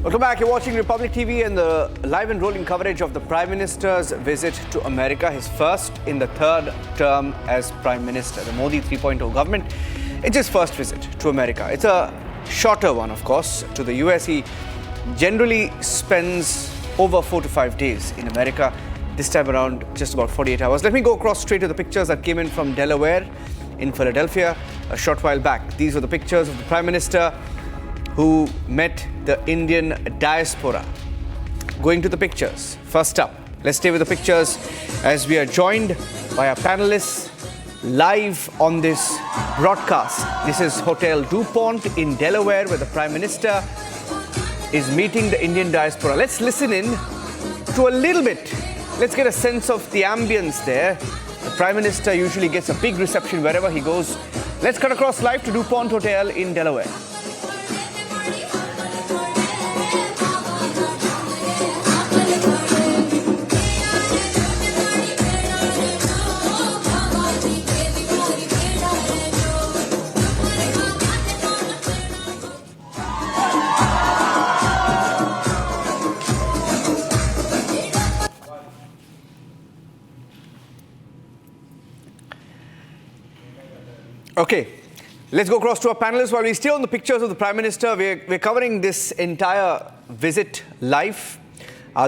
Welcome back. You're watching Republic TV and the live and rolling coverage of the Prime Minister's visit to America, his first in the third term as Prime Minister. The Modi 3.0 government, it's his first visit to America. It's a shorter one, of course. To the US, he generally spends over 4 to 5 days in America. This time around, just about 48 hours. Let me go across straight to the pictures that came in from Delaware in Philadelphia a short while back. These were the pictures of the Prime Minister who met the Indian diaspora. Going to the pictures. First up, let's stay with the pictures as we are joined by our panelists live on this broadcast. This is Hotel Pont in Delaware, where the Prime Minister is meeting the Indian diaspora. Let's listen in to a little bit. Let's get a sense of the ambience there. The Prime Minister usually gets a big reception wherever he goes. Let's cut across live to Pont Hotel in Delaware. Okay, let's go across to our panelists. While we stay on the pictures of the Prime Minister, we're covering this entire visit live.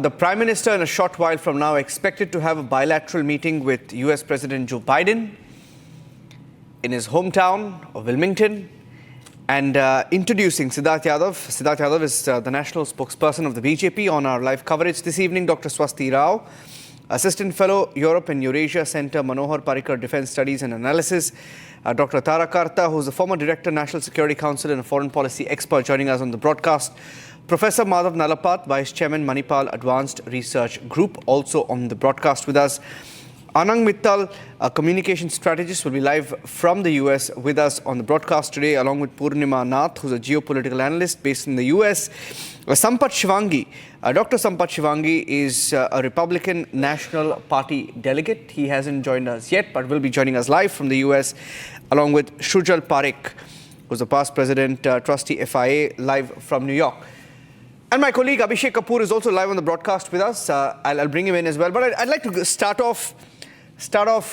The Prime Minister, in a short while from now, expected to have a bilateral meeting with US President Joe Biden in his hometown of Wilmington, and introducing Siddharth Yadav. Siddharth Yadav is the national spokesperson of the BJP on our live coverage this evening. Dr. Swasti Rao, Assistant Fellow, Europe and Eurasia Center, Manohar Parrikar Defense Studies and Analysis. Dr. Tara Karta, who's the former Director, National Security Council and a foreign policy expert, joining us on the broadcast. Professor Madhav Nalapat, Vice Chairman, Manipal Advanced Research Group, also on the broadcast with us. Anang Mittal, a communication strategist, will be live from the US with us on the broadcast today, along with Purnima Nath, who's a geopolitical analyst based in the US. Sampath Shivangi, Dr. Sampath Shivangi is a Republican National Party delegate. He hasn't joined us yet, but will be joining us live from the US, along with Shujal Parekh, who's the past president, trustee FIA, live from New York. And my colleague Abhishek Kapoor is also live on the broadcast with us. I'll bring him in as well. But I'd like to start off,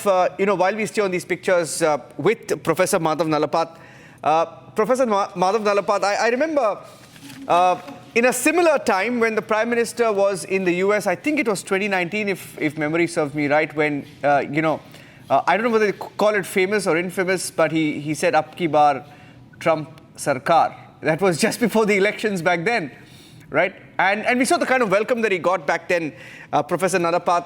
while we stay on these pictures with Professor Madhav Nalapat. Professor Madhav Nalapat, I remember in a similar time when the Prime Minister was in the US, I think it was 2019, if memory serves me right, when, I don't know whether they call it famous or infamous, but he said, "Ab ki baar Trump Sarkar." That was just before the elections back then, right? And we saw the kind of welcome that he got back then, Professor Nalapat,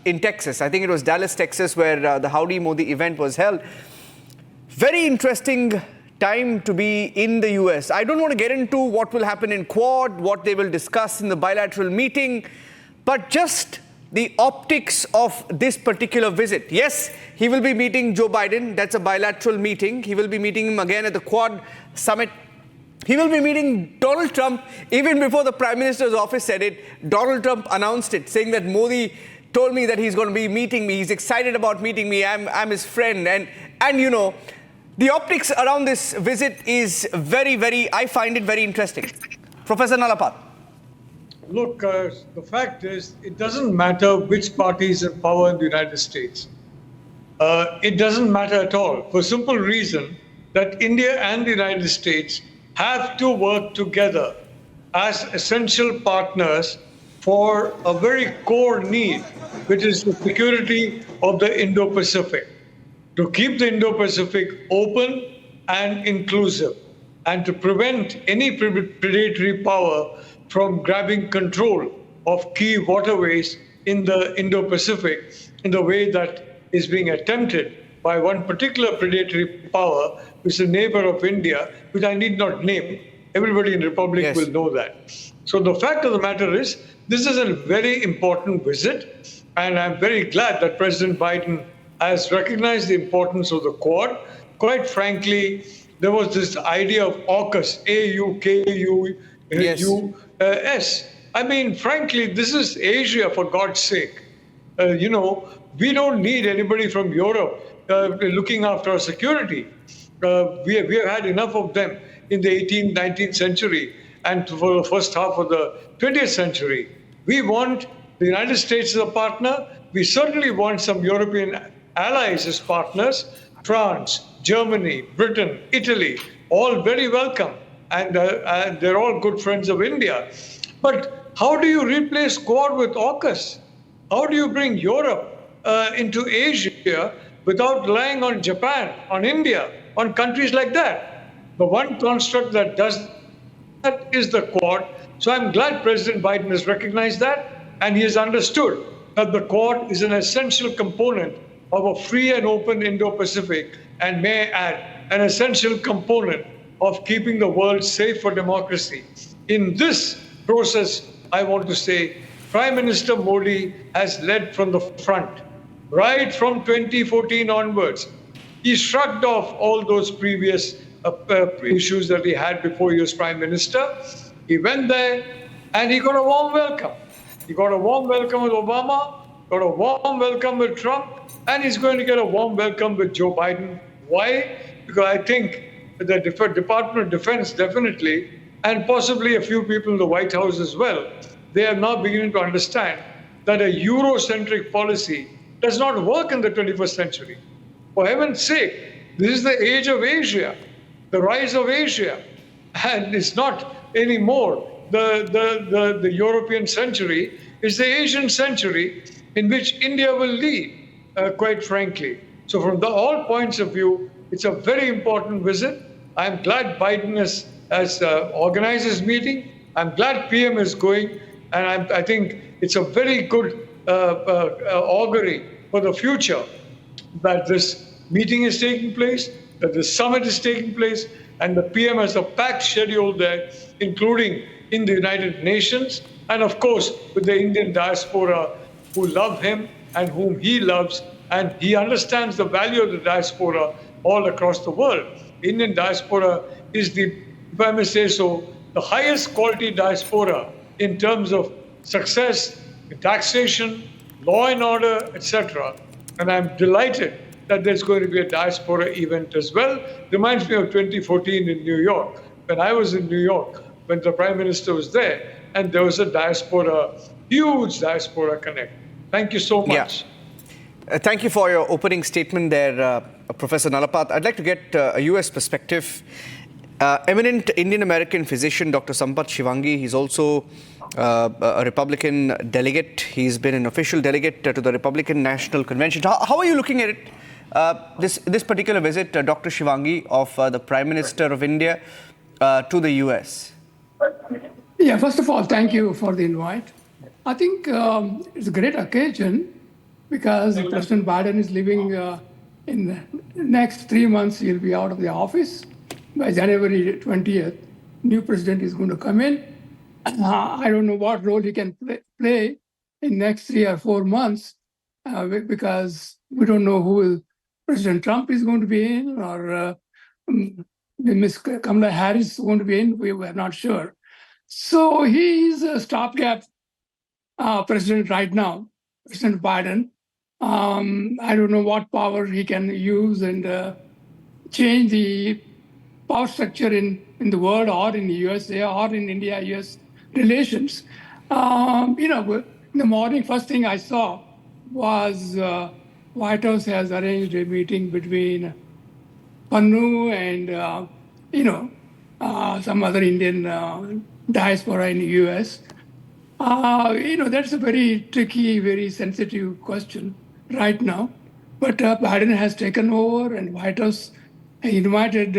in Texas. I think it was Dallas, Texas, where the Howdy Modi event was held. Very interesting time to be in the US. I don't want to get into what will happen in Quad, what they will discuss in the bilateral meeting, but just the optics of this particular visit. Yes, he will be meeting Joe Biden. That's a bilateral meeting. He will be meeting him again at the Quad summit. He will be meeting Donald Trump. Even before the Prime Minister's office said it, Donald Trump announced it, saying that Modi told me that he's going to be meeting me. He's excited about meeting me. I'm his friend. And you know, the optics around this visit is I find it very interesting. Professor Nalapat. Look, the fact is, it doesn't matter which party is in power in the United States. It doesn't matter at all, for simple reason that India and the United States have to work together as essential partners for a very core need, which is the security of the Indo-Pacific. To keep the Indo-Pacific open and inclusive, and to prevent any predatory power from grabbing control of key waterways in the Indo-Pacific in the way that is being attempted by one particular predatory power, which is a neighbor of India, which I need not name. Everybody in the Republic will know that. So the fact of the matter is, this is a very important visit, and I'm very glad that President Biden has recognized the importance of the Quad. Quite frankly, there was this idea of AUKUS, A-U-K-U-S. I mean, frankly, this is Asia, for God's sake. We don't need anybody from Europe looking after our security. We have had enough of them in the 18th, 19th century. and for the first half of the 20th century. We want the United States as a partner. We certainly want some European allies as partners. France, Germany, Britain, Italy, all very welcome. And they're all good friends of India. But how do you replace Quad with AUKUS? How do you bring Europe into Asia without relying on Japan, on India, on countries like that? The one construct that does that is the Quad. So I'm glad President Biden has recognized that, and he has understood that the Quad is an essential component of a free and open Indo-Pacific, and may I add, an essential component of keeping the world safe for democracy. In this process, I want to say, Prime Minister Modi has led from the front, right from 2014 onwards. He shrugged off all those previous issues that he had before he was Prime Minister. He went there and he got a warm welcome. He got a warm welcome with Obama, got a warm welcome with Trump, and he's going to get a warm welcome with Joe Biden. Why? Because I think the Department of Defense definitely, and possibly a few people in the White House as well, they are now beginning to understand that a Eurocentric policy does not work in the 21st century. For heaven's sake, this is the age of Asia, the rise of Asia, and it's not anymore the European century. It's the Asian century in which India will lead, quite frankly. So from all points of view, it's a very important visit. I'm glad Biden has organized this meeting. I'm glad PM is going, and I think it's a very good augury for the future that this meeting is taking place, that the summit is taking place, and the PM has a packed schedule there, including in the United Nations, and of course with the Indian diaspora who love him and whom he loves, and he understands the value of the diaspora all across the world. Indian diaspora is the, if I may say so, the highest quality diaspora in terms of success, taxation, law and order, etc. And I'm delighted that there's going to be a diaspora event as well. Reminds me of 2014 in New York, when I was in New York, when the Prime Minister was there, and there was a diaspora, huge diaspora connect. Thank you so much. Yeah. Thank you for your opening statement there, Professor Nalapat. I'd like to get a US perspective. Eminent Indian-American physician, Dr. Sampath Shivangi, he's also a Republican delegate. He's been an official delegate to the Republican National Convention. How are you looking at it, this particular visit, Dr. Shivangi, of the Prime Minister of India to the US? Yeah, first of all, thank you for the invite. I think it's a great occasion because President Biden is leaving in the next 3 months. He'll be out of the office. By January 20th, new president is going to come in. I don't know what role he can play in next 3 or 4 months because we don't know who President Trump is going to be in or Ms. Kamala Harris is going to be in. We were not sure. So he is a stopgap president right now, President Biden. I don't know what power he can use and change the power structure in the world or in the USA or in India-US relations. In the morning, first thing I saw was White House has arranged a meeting between Pannu and some other Indian diaspora in the US. That's a very tricky, very sensitive question right now. But Biden has taken over and White House invited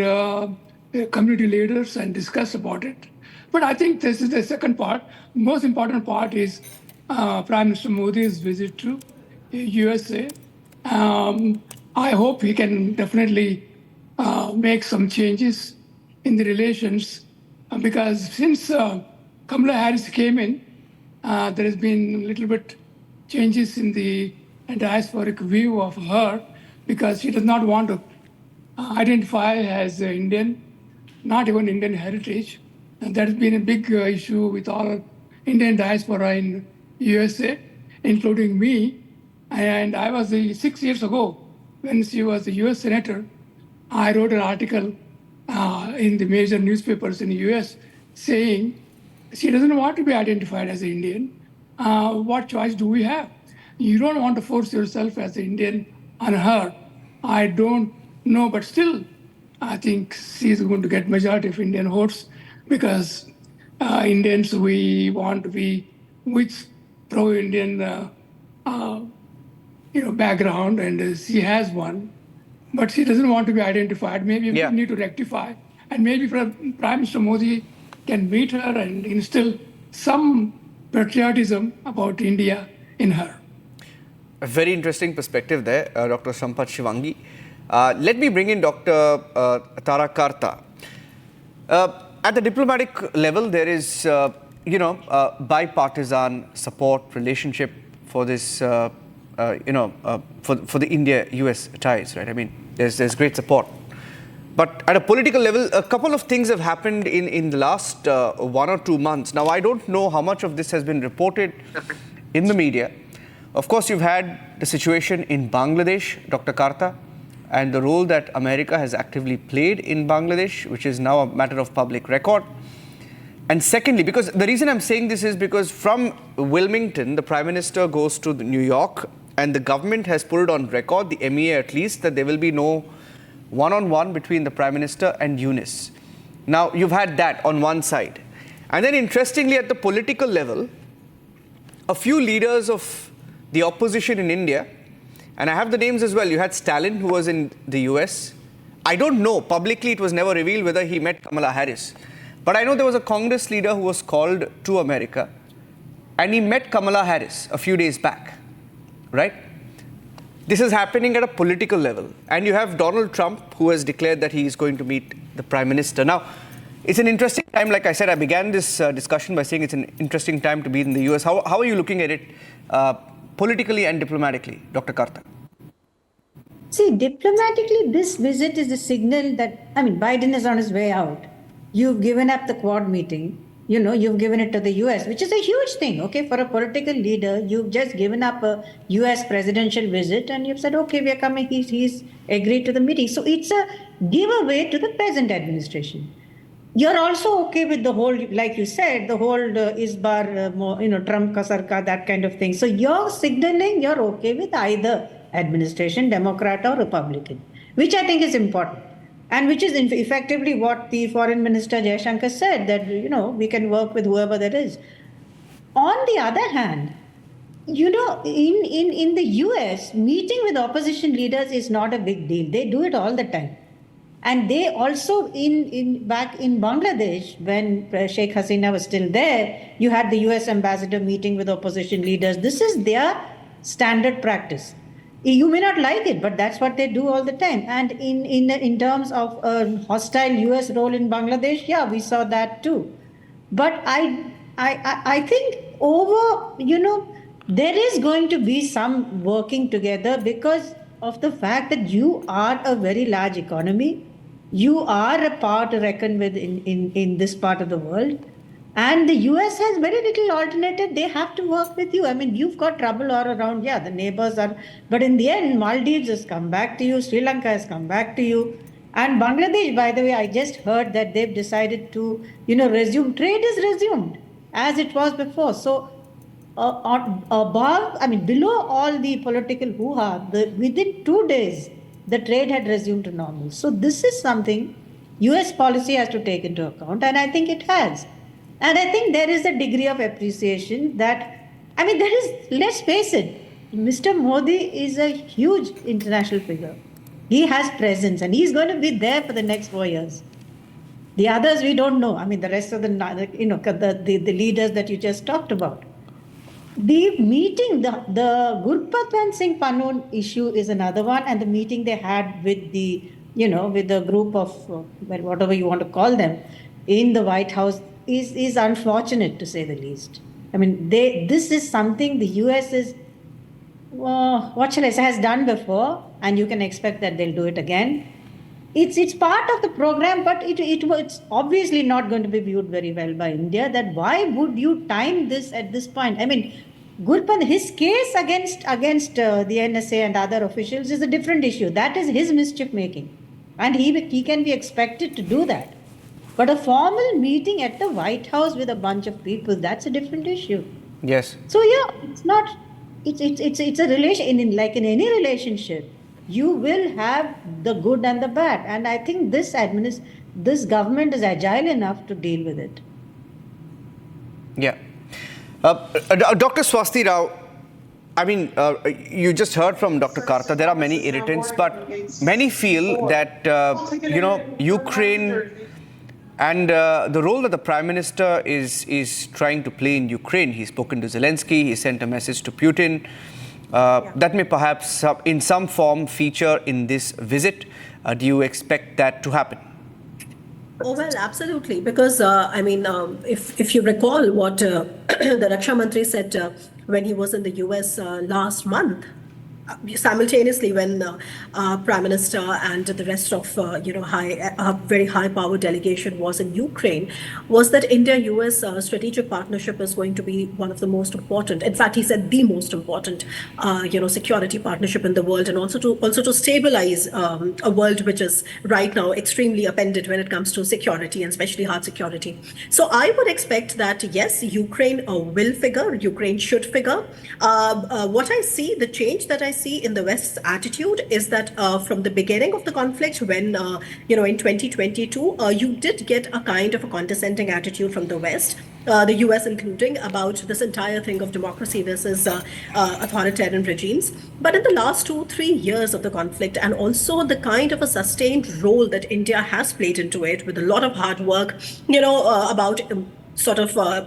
community leaders and discussed about it. But I think this is the second part. Most important part is Prime Minister Modi's visit to USA. I hope he can definitely make some changes in the relations because since Kamala Harris came in, there has been a little bit changes in the diasporic view of her because she does not want to identify as Indian, not even Indian heritage. And that has been a big issue with all Indian diaspora in USA, including me. And I was 6 years ago, when she was a US Senator, I wrote an article in the major newspapers in the US saying she doesn't want to be identified as an Indian. What choice do we have? You don't want to force yourself as an Indian on her. I don't know, but still, I think she's going to get majority of Indian votes because Indians, we want to be with pro-Indian background, and she has one, but she doesn't want to be identified. Maybe Yeah. we need to rectify, and maybe Prime Minister Modi can meet her and instill some patriotism about India in her. A very interesting perspective there, Dr. Sampath Shivangi. Let me bring in Dr. Tara Karta. At the diplomatic level, there is, bipartisan support relationship for this, for the India-US ties, right? I mean, there's great support. But at a political level, a couple of things have happened in the last 1 or 2 months. Now, I don't know how much of this has been reported in the media. Of course, you've had the situation in Bangladesh, Dr. Karta, and the role that America has actively played in Bangladesh, which is now a matter of public record. And secondly, because the reason I'm saying this is because from Wilmington, the Prime Minister goes to New York, and the government has put it on record, the MEA at least, that there will be no one-on-one between the Prime Minister and Yunus. Now, you've had that on one side. And then interestingly, at the political level, a few leaders of the opposition in India, and I have the names as well. You had Stalin, who was in the US. I don't know, publicly it was never revealed whether he met Kamala Harris. But I know there was a Congress leader who was called to America, and he met Kamala Harris a few days back, right? This is happening at a political level. And you have Donald Trump, who has declared that he is going to meet the Prime Minister. Now, it's an interesting time. Like I said, I began this discussion by saying it's an interesting time to be in the US. How are you looking at it politically and diplomatically, Dr. Karta? See, diplomatically, this visit is a signal that, Biden is on his way out. You've given up the Quad meeting. You've given it to the US, which is a huge thing, okay? For a political leader, you've just given up a US presidential visit and you've said, okay, we are coming. He's agreed to the meeting. So it's a giveaway to the present administration. You're also okay with the whole, like you said, the whole Trump ka sarkar, that kind of thing. So you're signaling you're okay with either administration, Democrat or Republican, which I think is important. And which is effectively what the Foreign Minister Jaishankar said, that, we can work with whoever that is. On the other hand, in the US, meeting with opposition leaders is not a big deal. They do it all the time. And they also, back in Bangladesh, when Sheikh Hasina was still there, you had the US ambassador meeting with opposition leaders. This is their standard practice. You may not like it, but that's what they do all the time. And in terms of a hostile US role in Bangladesh, yeah, we saw that too. But I think there is going to be some working together because of the fact that you are a very large economy. You are a power to reckon with in this part of the world. And the US has very little alternative. They have to work with you. You've got trouble all around. Yeah, the neighbors are. But in the end, Maldives has come back to you. Sri Lanka has come back to you. And Bangladesh, by the way, I just heard that they've decided to, resume. Trade is resumed as it was before. So below all the political hoo-ha, within 2 days, the trade had resumed to normal. So this is something US policy has to take into account. And I think it has. And I think there is a degree of appreciation that, let's face it, Mr. Modi is a huge international figure. He has presence and he's going to be there for the next 4 years. The others we don't know. The rest of the leaders that you just talked about. The meeting, the Gurpatwan Singh Pannu issue is another one, and the meeting they had with the group of, whatever you want to call them, in the White House is unfortunate, to say the least. This is something the US has done before, and you can expect that they'll do it again. It's part of the program, but it's obviously not going to be viewed very well by India. That why would you time this at this point? Gurpan, his case against the NSA and other officials is a different issue. That is his mischief making, and he can be expected to do that. But a formal meeting at the White House with a bunch of people, that's a different issue. Yes. So yeah, it's not. It's a relation like in any relationship, you will have the good and the bad, and I think this government is agile enough to deal with it. Yeah. Dr. Swasti Rao, I mean, you just heard from Dr. Karta. There are many irritants, but many feel that, Ukraine and the role that the Prime Minister is trying to play in Ukraine. He's spoken to Zelensky, he sent a message to Putin. That may perhaps in some form feature in this visit. Do you expect that to happen? Oh, well, absolutely. Because, if you recall what the Raksha Mantri said when he was in the US last month, simultaneously when Prime Minister and the rest of very high power delegation was in Ukraine, was that India-US strategic partnership is going to be one of the most important. In fact, he said the most important security partnership in the world, and also to stabilize a world which is right now extremely appended when it comes to security, and especially hard security. So I would expect that yes, Ukraine will figure, Ukraine should figure. What I see, the change that I see in the West's attitude is that from the beginning of the conflict, when in 2022, you did get a kind of a condescending attitude from the West, the US including, about this entire thing of democracy versus authoritarian regimes. But in the last 2-3 years of the conflict, and also the kind of a sustained role that India has played into it with a lot of hard work, about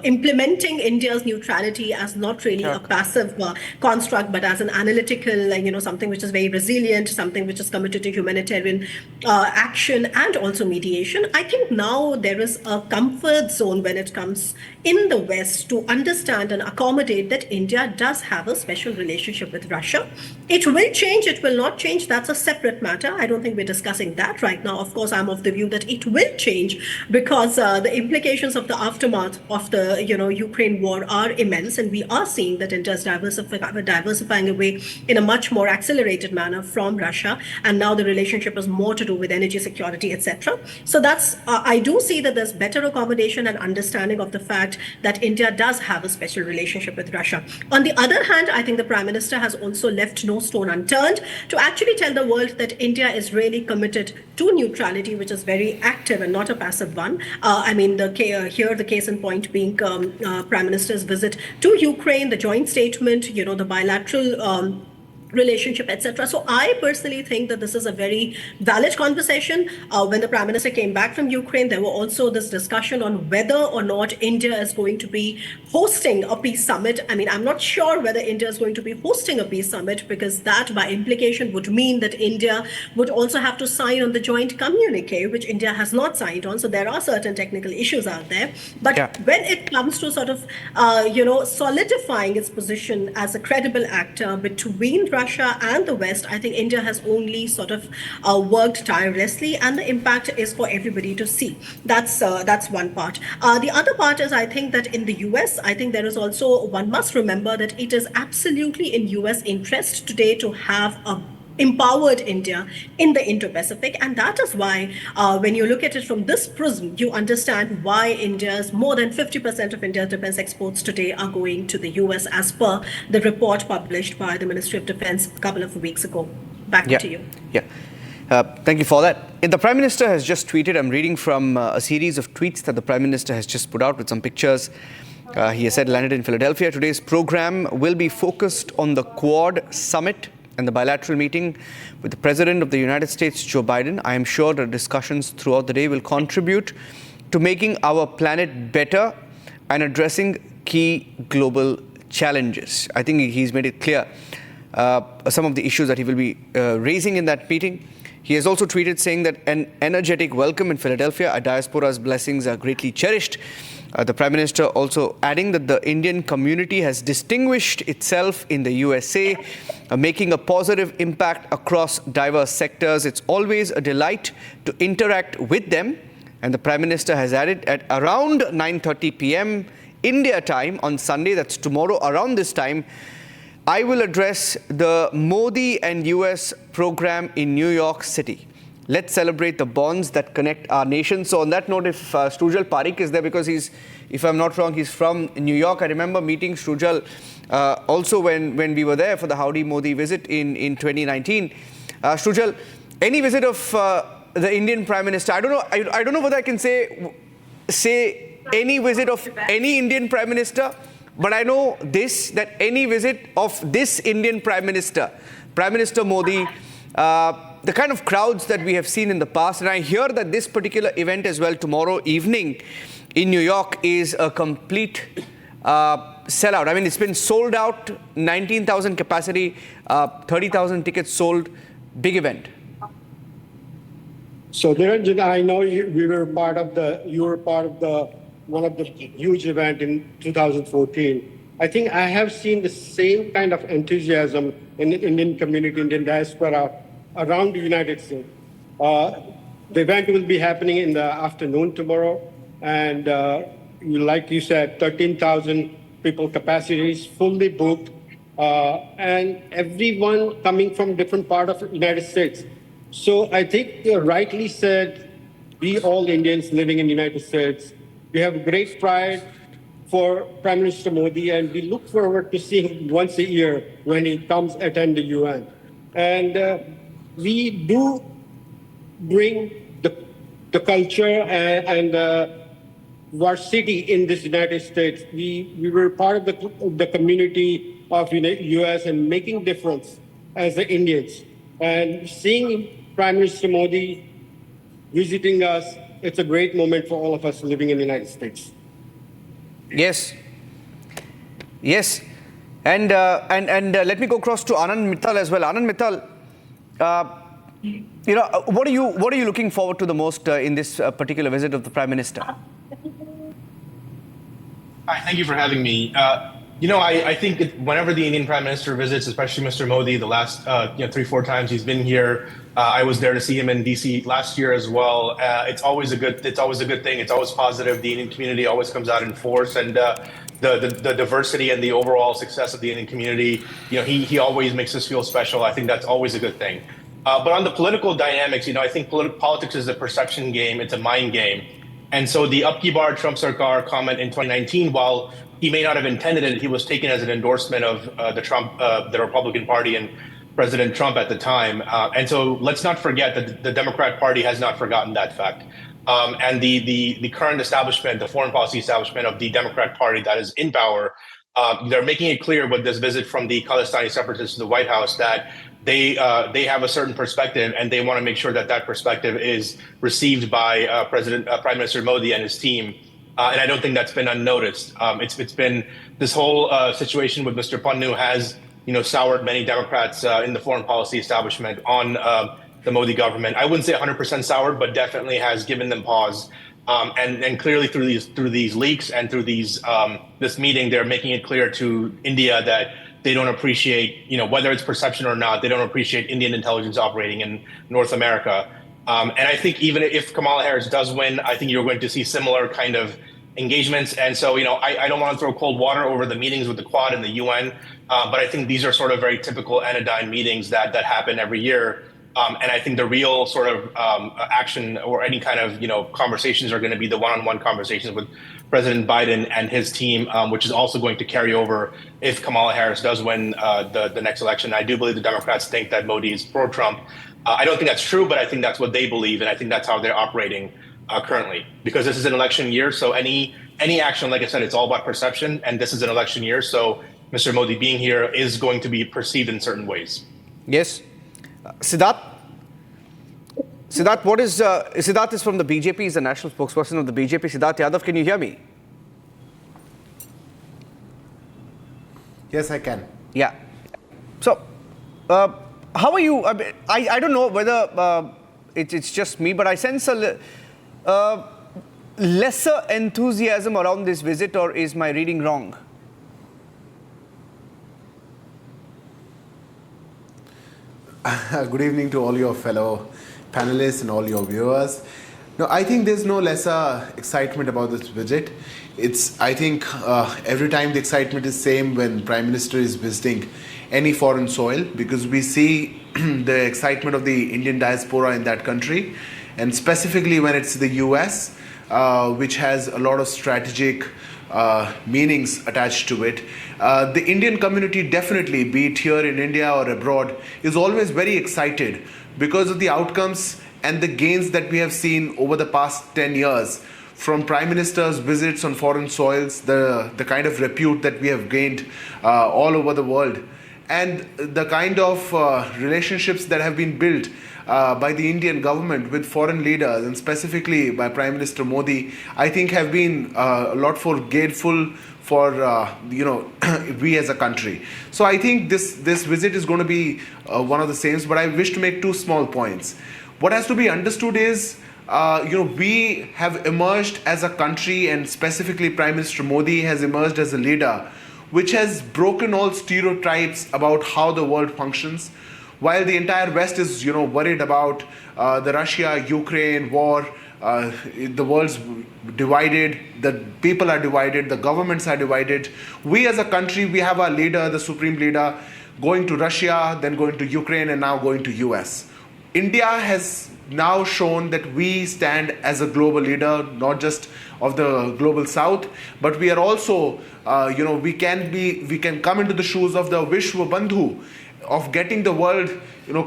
implementing India's neutrality as not really a passive construct, but as an analytical, something which is very resilient, something which is committed to humanitarian action and also mediation. I think now there is a comfort zone when it comes in the West to understand and accommodate that India does have a special relationship with Russia. It will change, it will not change. That's a separate matter. I don't think we're discussing that right now. Of course, I'm of the view that it will change because the implications of the aftermath of the Ukraine war are immense, and we are seeing that India is diversifying away in a much more accelerated manner from Russia, and now the relationship is more to do with energy security, etc. So that's I do see that there's better accommodation and understanding of the fact that India does have a special relationship with Russia. On the other hand, I think the Prime Minister has also left no stone unturned to actually tell the world that India is really committed to neutrality, which is very active and not a passive one. The case in point being Prime Minister's visit to Ukraine, the joint statement, the bilateral relationship, etc. So I personally think that this is a very valid conversation. When the Prime Minister came back from Ukraine, there were also this discussion on whether or not India is going to be hosting a peace summit. I mean, I'm not sure whether India is going to be hosting a peace summit, because that by implication would mean that India would also have to sign on the joint communique, which India has not signed on. So there are certain technical issues out there. But when it comes to solidifying its position as a credible actor between Russia and the West, I think India has only worked tirelessly, and the impact is for everybody to see. That's one part. The other part is, I think that in the US, I think there is also, one must remember that it is absolutely in US interest today to have a empowered India in the Indo-Pacific, and that is why when you look at it from this prism, you understand why more than 50% of India's defense exports today are going to the US, as per the report published by the Ministry of Defense a couple of weeks ago. Back to you. Thank you for that. The Prime Minister has just tweeted. I'm reading from a series of tweets that the Prime Minister has just put out with some pictures. He has said, landed in Philadelphia. Today's program will be focused on the Quad Summit and the bilateral meeting with the President of the United States, Joe Biden. I am sure the discussions throughout the day will contribute to making our planet better and addressing key global challenges. I think he's made it clear some of the issues that he will be raising in that meeting. He has also tweeted saying that an energetic welcome in Philadelphia. Our diaspora's blessings are greatly cherished. The Prime Minister also adding that the Indian community has distinguished itself in the USA, making a positive impact across diverse sectors. It's always a delight to interact with them. And the Prime Minister has added, at around 9:30 p.m. India time on Sunday, that's tomorrow around this time, I will address the Modi and US program in New York City. Let's celebrate the bonds that connect our nations. So on that note, if Shrujal Parikh is there, because he's, if I'm not wrong, he's from New York. I remember meeting Shrujal also when we were there for the Howdy Modi visit in 2019. Shrujal, any visit of the Indian Prime Minister? I don't know. I don't know whether I can say any visit of any Indian Prime Minister, but I know this, that any visit of this Indian Prime Minister, Prime Minister Modi, the kind of crowds that we have seen in the past, and I hear that this particular event as well tomorrow evening in New York is a complete sellout. I mean, it's been sold out, 19,000 capacity, 30,000 tickets sold, big event. So Niranjan, I know you were part of one of the huge event in 2014. I think I have seen the same kind of enthusiasm in the Indian community, Indian diaspora around the United States. The event will be happening in the afternoon tomorrow, and like you said, 13,000 people capacity is fully booked, and everyone coming from different part of the United States. So I think you rightly said, we all Indians living in the United States, we have great pride for Prime Minister Modi, and we look forward to seeing him once a year when he comes attend the UN. And we do bring the culture and varsity in this United States. We were part of the community of US and making difference as the Indians. And seeing Prime Minister Modi visiting us, it's a great moment for all of us living in the United States. Yes. Yes. And let me go across to Anand Mittal as well. Anand Mittal, what are you looking forward to the most in this particular visit of the Prime Minister? Hi, thank you for having me. I think whenever the Indian Prime Minister visits, especially Mr. Modi, the last 3-4 times he's been here, I was there to see him in DC last year as well. It's always a good thing. It's always positive. The Indian community always comes out in force, and the diversity and the overall success of the Indian community, he always makes us feel special. I think that's always a good thing. But on the political dynamics, I think politics is a perception game. It's a mind game. And so the Up Ki Baar Trump Sarkar comment in 2019, while he may not have intended it, he was taken as an endorsement of the Republican Party and President Trump at the time. And so let's not forget that the Democrat Party has not forgotten that fact. And the current establishment, the foreign policy establishment of the Democrat Party that is in power, they're making it clear with this visit from the Khalistani separatists to the White House that they have a certain perspective, and they want to make sure that that perspective is received by Prime Minister Modi and his team. And I don't think that's been unnoticed. It's been this whole situation with Mr. Pannu has soured many Democrats in the foreign policy establishment on the Modi government. I wouldn't say 100% soured, but definitely has given them pause. And clearly through these leaks and through this meeting, they're making it clear to India that they don't appreciate, whether it's perception or not, they don't appreciate Indian intelligence operating in North America. And I think even if Kamala Harris does win, I think you're going to see similar kind of engagements. And so, I don't want to throw cold water over the meetings with the Quad and the UN, but I think these are sort of very typical anodyne meetings that happen every year. And I think the real sort of action or any kind of, conversations are going to be the one-on-one conversations with President Biden and his team, which is also going to carry over if Kamala Harris does win the next election. I do believe the Democrats think that Modi is pro-Trump. I don't think that's true, but I think that's what they believe, and I think that's how they're operating currently. Because this is an election year, so any action, like I said, it's all about perception, and this is an election year, so Mr. Modi being here is going to be perceived in certain ways. Yes. Siddharth, what is Siddharth is from the BJP, he's the national spokesperson of the BJP. Siddharth Yadav, can you hear me? Yes, I can. Yeah. So, how are you? I don't know whether it's just me, but I sense a lesser enthusiasm around this visit, or is my reading wrong? Good evening to all your fellow panelists and all your viewers. No, I think there's no lesser excitement about this visit. I think every time the excitement is same when Prime Minister is visiting any foreign soil, because we see the excitement of the Indian diaspora in that country, and specifically when it's the US, which has a lot of strategic meanings attached to it. The Indian community definitely, be it here in India or abroad, is always very excited because of the outcomes and the gains that we have seen over the past 10 years from Prime Minister's visits on foreign soils, the kind of repute that we have gained all over the world, and the kind of relationships that have been built by the Indian government with foreign leaders, and specifically by Prime Minister Modi, I think have been a lot more grateful for we as a country. So I think this visit is going to be one of the same, but I wish to make two small points. What has to be understood is we have emerged as a country, and specifically Prime Minister Modi has emerged as a leader which has broken all stereotypes about how the world functions. While the entire West is worried about the Russia-Ukraine war, the world's divided, the people are divided, the governments are divided. We as a country, we have our leader, the supreme leader, going to Russia, then going to Ukraine, and now going to US. India has now shown that we stand as a global leader, not just of the global south, but we are also, we can come into the shoes of the Vishwa Bandhu, of getting the world,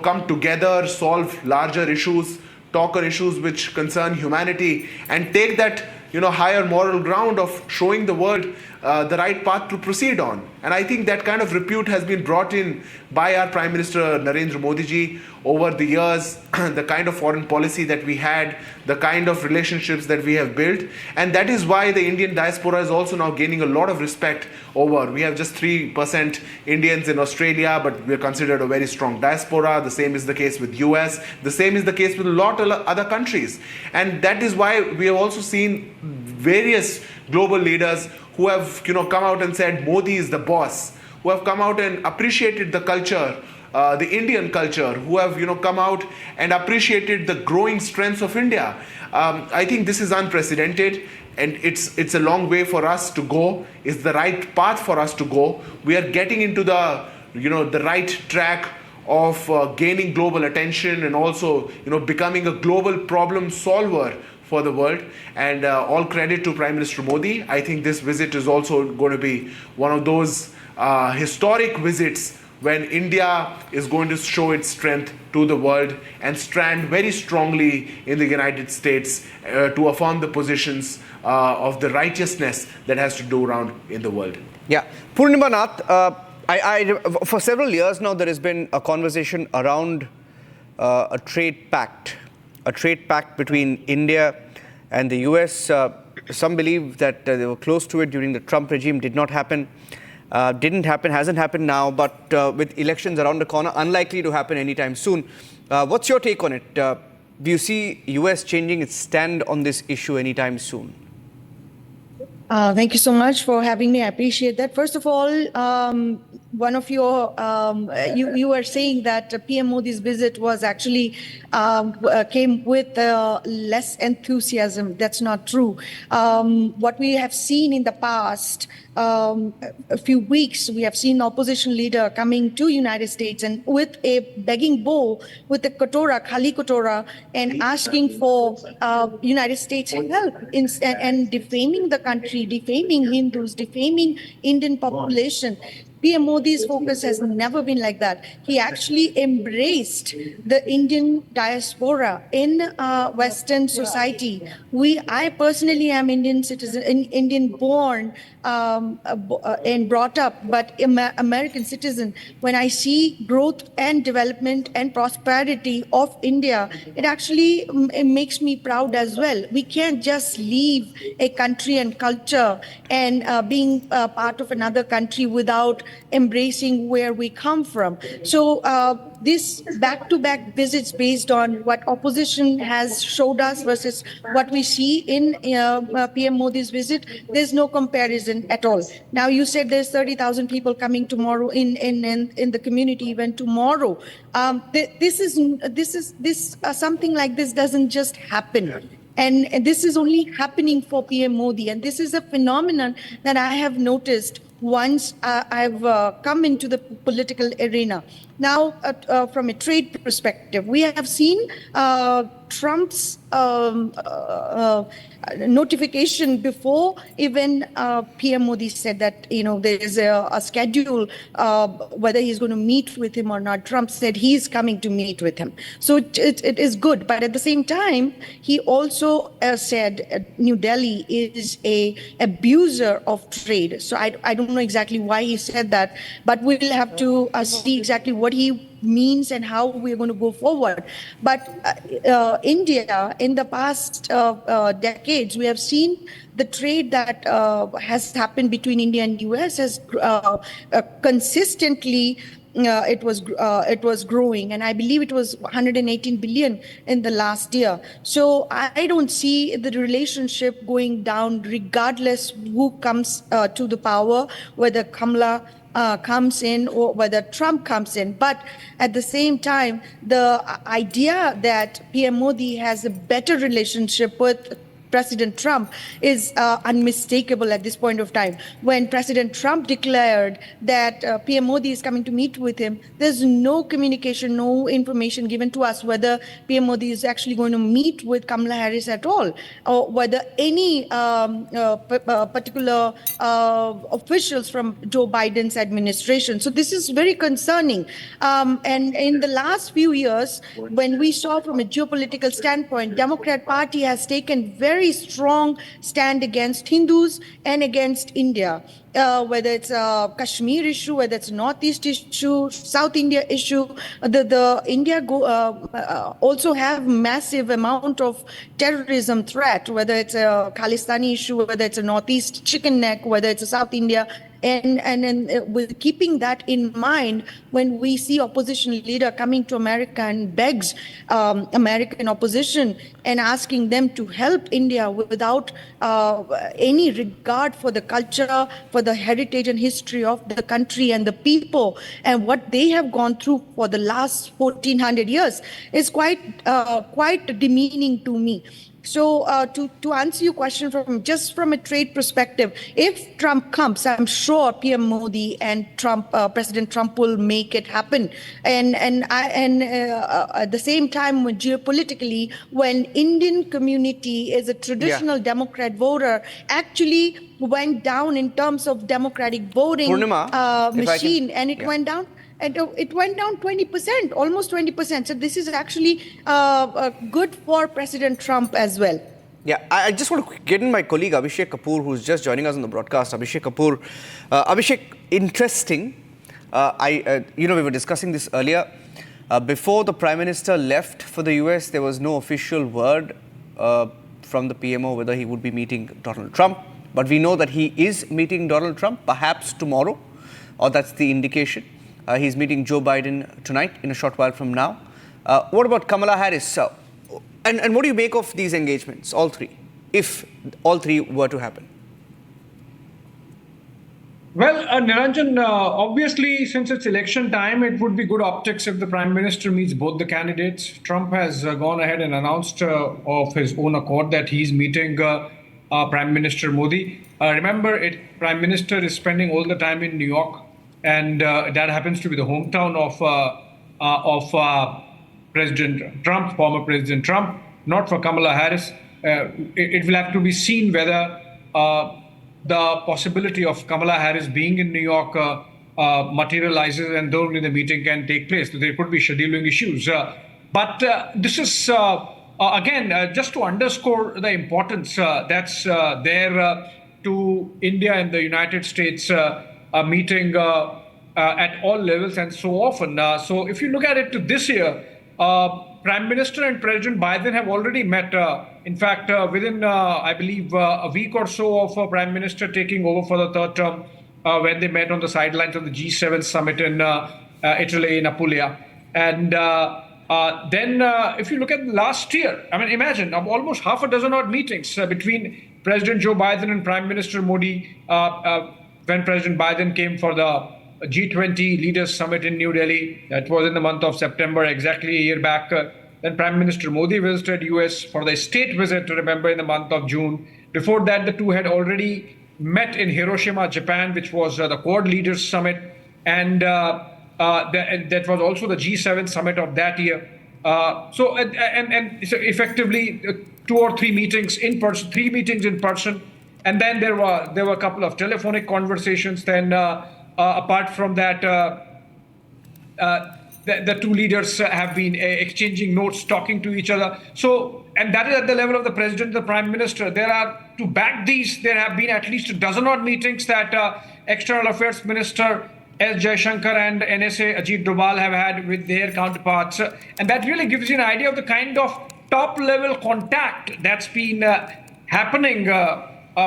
come together, solve larger issues, talk on issues which concern humanity, and take that, higher moral ground of showing the world the right path to proceed on. And I think that kind of repute has been brought in by our Prime Minister Narendra Modi ji over the years, the kind of foreign policy that we had, the kind of relationships that we have built. And that is why the Indian diaspora is also now gaining a lot of respect over. We have just 3% Indians in Australia, but we are considered a very strong diaspora. The same is the case with US. The same is the case with a lot of other countries. And that is why we have also seen various global leaders who have come out and said Modi is the boss, who have come out and appreciated the culture, the Indian culture, who have come out and appreciated the growing strengths of India. I think this is unprecedented, and it's a long way for us to go. It's the right path for us to go. We are getting into the the right track of gaining global attention, and also becoming a global problem solver for the world. And all credit to Prime Minister Modi. I think this visit is also going to be one of those historic visits when India is going to show its strength to the world and stand very strongly in the United States to affirm the positions of the righteousness that has to do around in the world. Yeah. Purnima Nath, for several years now, there has been a conversation around a trade pact between India and the US. Some believe that they were close to it during the Trump regime. Did not happen. Didn't happen, hasn't happened now, but with elections around the corner, unlikely to happen anytime soon. What's your take on it? Do you see US changing its stand on this issue anytime soon? Thank you so much for having me. I appreciate that. First of all, one of your, you were saying that PM Modi's visit was actually came with less enthusiasm. That's not true. What we have seen in the past a few weeks, we have seen opposition leader coming to United States and with a begging bowl, with a katora, khali katora, and asking for United States help and defaming the country, defaming Hindus, defaming Indian population. PM Modi's focus has never been like that. He actually embraced the Indian diaspora in Western society. I personally am Indian citizen, Indian born and brought up, but American citizen. When I see growth and development and prosperity of India, it actually makes me proud as well. We can't just leave a country and culture and being part of another country without embracing where we come from. So this back-to-back visits based on what opposition has showed us versus what we see in PM Modi's visit, there's no comparison at all. Now you said there's 30,000 people coming tomorrow in the community event tomorrow. Something like this doesn't just happen. And this is only happening for PM Modi. And this is a phenomenon that I have noticed once I've come into the political arena. Now, from a trade perspective, we have seen Trump's notification before even PM Modi said that, there is a schedule whether he's going to meet with him or not. Trump said he's coming to meet with him. So it is good. But at the same time, he also said New Delhi is a abuser of trade. So I don't know exactly why he said that, but we'll have to see exactly what he means and how we're going to go forward. But India, in the past decades, we have seen the trade that has happened between India and US has consistently it was growing, and I believe it was 118 billion in the last year. So I don't see the relationship going down regardless who comes to the power, whether Kamala comes in or whether Trump comes in. But at the same time, the idea that PM Modi has a better relationship with President Trump is unmistakable at this point of time. When President Trump declared that PM Modi is coming to meet with him, there's no communication, no information given to us whether PM Modi is actually going to meet with Kamala Harris at all, or whether any particular officials from Joe Biden's administration. So this is very concerning. And in the last few years, when we saw from a geopolitical standpoint, Democrat Party has taken very strong stand against Hindus and against India, whether it's a Kashmir issue, whether it's a Northeast issue, South India issue. The India also have massive amount of terrorism threat, whether it's a Khalistani issue, whether it's a Northeast chicken neck, whether it's a South India. And with keeping that in mind, when we see opposition leader coming to America and begs American opposition and asking them to help India without any regard for the culture, for the heritage and history of the country and the people and what they have gone through for the last 1400 years, is quite demeaning to me. So to answer your question from a trade perspective, if Trump comes, I'm sure PM Modi and President Trump will make it happen. And at the same time, geopolitically, when Indian community is a traditional Democrat voter, actually went down in terms of democratic voting machine, and it went down. And it went down 20%, almost 20%. So this is actually good for President Trump as well. Yeah, I just want to get in my colleague Abhishek Kapoor, who's just joining us on the broadcast. Abhishek Kapoor. Abhishek, interesting. We were discussing this earlier. Before the Prime Minister left for the US, there was no official word from the PMO whether he would be meeting Donald Trump. But we know that he is meeting Donald Trump, perhaps tomorrow, or that's the indication. He's meeting Joe Biden tonight, in a short while from now. What about Kamala Harris? And what do you make of these engagements, all three, if all three were to happen? Well, Niranjan, obviously, since it's election time, it would be good optics if the Prime Minister meets both the candidates. Trump has gone ahead and announced of his own accord that he's meeting Prime Minister Modi. Remember, Prime Minister is spending all the time in New York. And that happens to be the hometown of President Trump, former President Trump, not for Kamala Harris. It will have to be seen whether the possibility of Kamala Harris being in New York materializes and only the meeting can take place. So there could be scheduling issues. But this is, again, just to underscore the importance that's there to India and the United States meeting at all levels and so often. So if you look at it to this year, Prime Minister and President Biden have already met. In fact, within, I believe, a week or so of Prime Minister taking over for the third term, when they met on the sidelines of the G7 summit in Italy, in Apulia. And then if you look at last year, I mean, imagine almost half a dozen odd meetings between President Joe Biden and Prime Minister Modi when President Biden came for the G20 Leaders Summit in New Delhi. That was in the month of September, exactly a year back. Then Prime Minister Modi visited US for the state visit, remember, in the month of June. Before that, the two had already met in Hiroshima, Japan, which was the Quad Leaders Summit, and that was also the G7 summit of that year. So effectively 2 or 3 meetings in person, 3 meetings in person, and then there were a couple of telephonic conversations. Then apart from that, the two leaders have been exchanging notes, talking to each other. So, and that is at the level of the president and the prime minister. To back these, there have been at least a dozen odd meetings that External Affairs Minister S. Jaishankar and NSA Ajit Doval have had with their counterparts. And that really gives you an idea of the kind of top-level contact that's been happening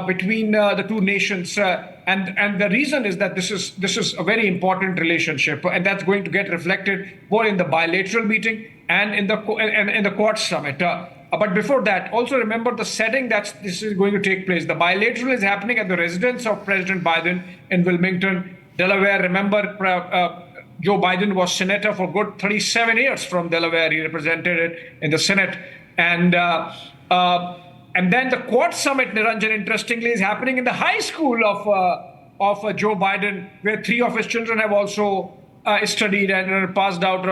between the two nations. And the reason is that this is a very important relationship, and that's going to get reflected both in the bilateral meeting and in the Quad summit. But before that, also remember the setting that this is going to take place. The bilateral is happening at the residence of President Biden in Wilmington, Delaware. Remember, Joe Biden was senator for good 37 years from Delaware. He represented it in the Senate. And then the Quad summit, Niranjan, interestingly, is happening in the high school of Joe Biden, where 3 of his children have also studied and passed out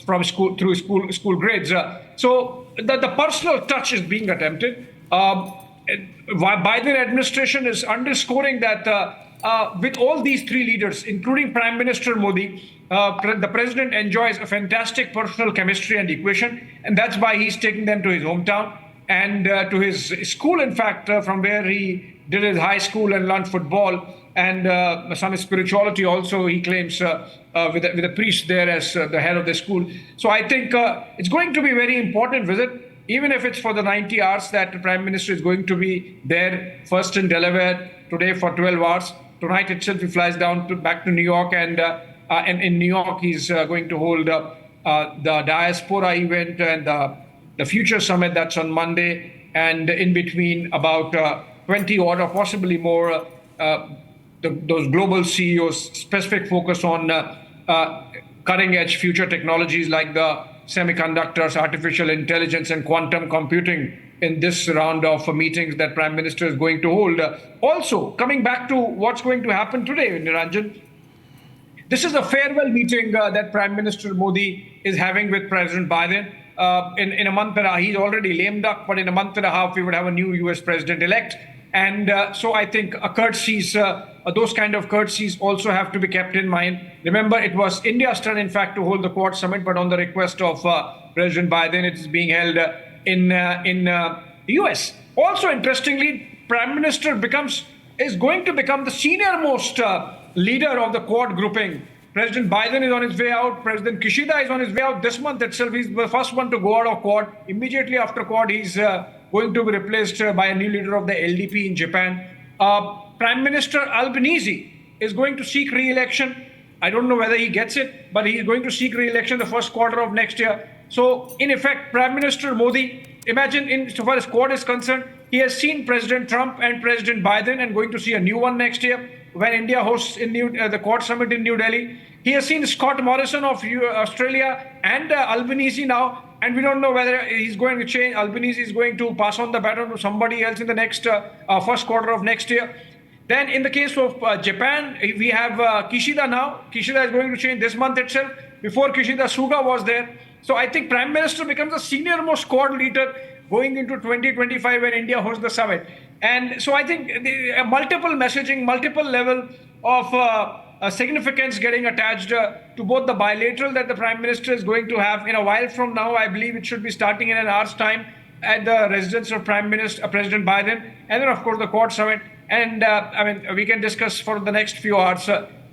from school through school grades. So the personal touch is being attempted. Biden administration is underscoring that with all these 3 leaders, including Prime Minister Modi, the president enjoys a fantastic personal chemistry and equation, and that's why he's taking them to his hometown and to his school, in fact, from where he did his high school and learned football and some spirituality also, he claims, with a priest there as the head of the school. So I think it's going to be a very important visit, even if it's for the 90 hours that the Prime Minister is going to be there, first in Delaware, today for 12 hours. Tonight itself he flies down back to New York, and in New York he's going to hold the Diaspora event and the Future Summit, that's on Monday, and in between about 20 odd or possibly more those global CEOs, specific focus on cutting-edge future technologies like the semiconductors, artificial intelligence, and quantum computing in this round of meetings that Prime Minister is going to hold. Also, coming back to what's going to happen today, Niranjan, this is a farewell meeting that Prime Minister Modi is having with President Biden. In a month and a half, he's already lame duck, but in a month and a half, we would have a new US president-elect. And so I think those kind of courtesies also have to be kept in mind. Remember, it was India's turn, in fact, to hold the Quad summit, but on the request of President Biden, it is being held in the US. Also, interestingly, Prime Minister is going to become the senior-most leader of the Quad grouping. President Biden is on his way out. President Kishida is on his way out this month itself. He's the first one to go out of Quad. Immediately after Quad, he's going to be replaced by a new leader of the LDP in Japan. Prime Minister Albanese is going to seek re-election. I don't know whether he gets it, but he's going to seek re-election the first quarter of next year. So, in effect, Prime Minister Modi, imagine, insofar as Quad is concerned, he has seen President Trump and President Biden and going to see a new one next year when India hosts the Quad summit in New Delhi. He has seen Scott Morrison of Australia and Albanese now, and we don't know whether he's going to change. Albanese is going to pass on the baton to somebody else in the next first quarter of next year. Then in the case of Japan, we have Kishida now. Kishida is going to change this month itself. Before Kishida, Suga was there. So I think Prime Minister becomes the senior-most Quad leader going into 2025 when India hosts the summit. And so I think multiple messaging, multiple level of significance getting attached to both the bilateral that the Prime Minister is going to have in a while from now. I believe it should be starting in an hour's time at the residence of President Biden, and then of course the Quad summit. And we can discuss for the next few hours